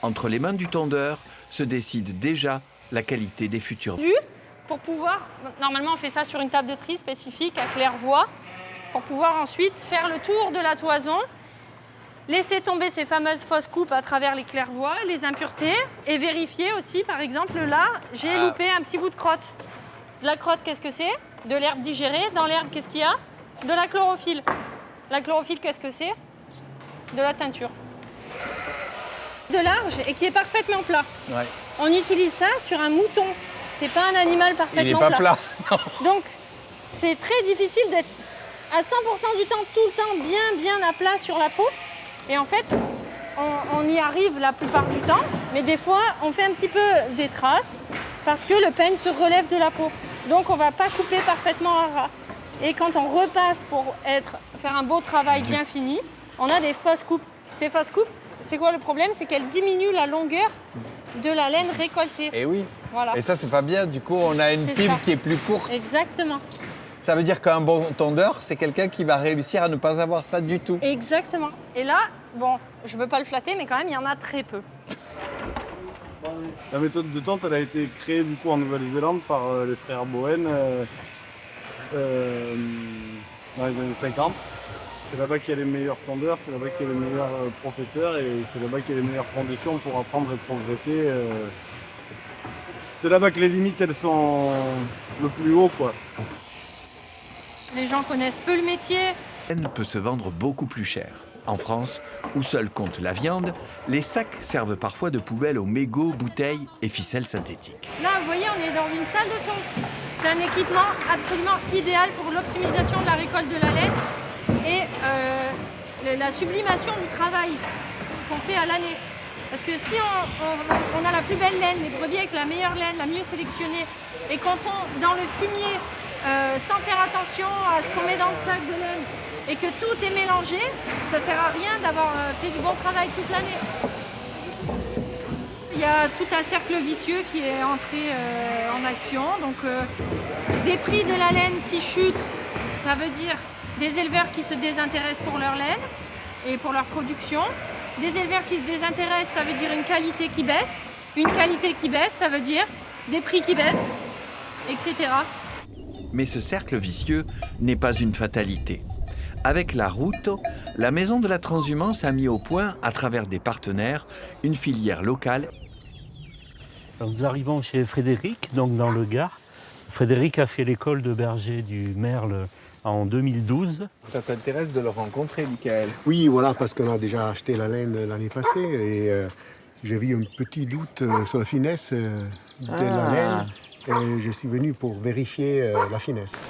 Entre les mains du tondeur se décide déjà la qualité des futurs. Pour pouvoir, normalement on fait ça sur une table de tri spécifique à claire-voie, pour pouvoir ensuite faire le tour de la toison, laisser tomber ces fameuses fausses coupes à travers les claire-voies, les impuretés, et vérifier aussi, par exemple là, j'ai loupé un petit bout de crotte. La crotte, qu'est-ce que c'est? De l'herbe digérée. Dans l'herbe, qu'est-ce qu'il y a? De la chlorophylle. La chlorophylle, qu'est-ce que c'est? De la teinture. De large et qui est parfaitement plat. Ouais. On utilise ça sur un mouton. C'est pas un animal parfaitement Il n'est pas plat. Donc, c'est très difficile d'être à 100% du temps, tout le temps, bien à plat sur la peau. Et en fait, on y arrive la plupart du temps, mais des fois, on fait un petit peu des traces parce que le peigne se relève de la peau. Donc, on ne va pas couper parfaitement à ras. Et quand on repasse pour faire un beau travail bien fini, on a des fausses coupes. Ces fausses coupes, c'est quoi le problème? C'est qu'elles diminuent la longueur de la laine récoltée. Et oui. Voilà. Et ça, c'est pas bien. Du coup, on a une fibre qui est plus courte. Exactement. Ça veut dire qu'un bon tondeur, c'est quelqu'un qui va réussir à ne pas avoir ça du tout. Exactement. Et là, bon, je veux pas le flatter, mais quand même, il y en a très peu. La méthode de tonte, elle a été créée du coup en Nouvelle-Zélande par les frères Bowen dans les années 50. C'est là-bas qu'il y a les meilleurs tondeurs, c'est là-bas qu'il y a les meilleurs professeurs et c'est là-bas qu'il y a les meilleures conditions pour apprendre et progresser. C'est là-bas que les limites, elles sont le plus haut, quoi. Les gens connaissent peu le métier. La laine peut se vendre beaucoup plus cher. En France, où seul compte la viande, les sacs servent parfois de poubelle aux mégots, bouteilles et ficelles synthétiques. Là, vous voyez, on est dans une salle de tonte. C'est un équipement absolument idéal pour l'optimisation de la récolte de la laine et la sublimation du travail qu'on fait à l'année. Parce que si on a la plus belle laine, les brebis avec la meilleure laine, la mieux sélectionnée, et qu'on tombe dans le fumier sans faire attention à ce qu'on met dans le sac de laine, et que tout est mélangé, ça ne sert à rien d'avoir fait du bon travail toute l'année. Il y a tout un cercle vicieux qui est entré en action. Donc des prix de la laine qui chutent, ça veut dire des éleveurs qui se désintéressent pour leur laine et pour leur production. Des éleveurs qui se désintéressent, ça veut dire une qualité qui baisse. Une qualité qui baisse, ça veut dire des prix qui baissent, etc. Mais ce cercle vicieux n'est pas une fatalité. Avec la route, la Maison de la Transhumance a mis au point, à travers des partenaires, une filière locale. Alors nous arrivons chez Frédéric, donc dans le Gard. Frédéric a fait l'école de berger du Merle en 2012. Ça t'intéresse de le rencontrer, Michael? Oui, voilà, parce qu'on a déjà acheté la laine l'année passée et j'ai eu un petit doute sur la finesse de la laine et je suis venu pour vérifier la finesse.